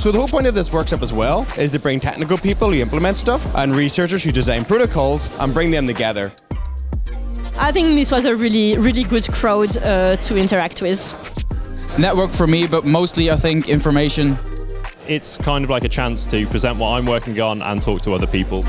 So the whole point of this workshop as well is to bring technical people who implement stuff and researchers who design protocols and bring them together. I think this was a really good crowd to interact with. Network for me, but mostly I think information. It's kind of like a chance to present what I'm working on and talk to other people.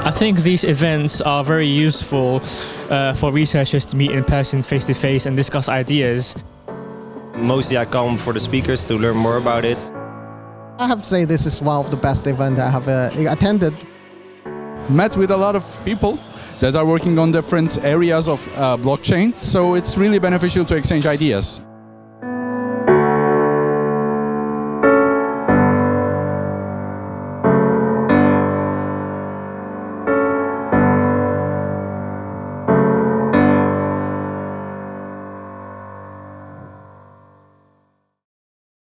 I think these events are very useful for researchers to meet in person, face to face, and discuss ideas. Mostly I come for the speakers to learn more about it. I have to say this is one of the best events I have attended. Met with a lot of people that are working on different areas of blockchain, so it's really beneficial to exchange ideas.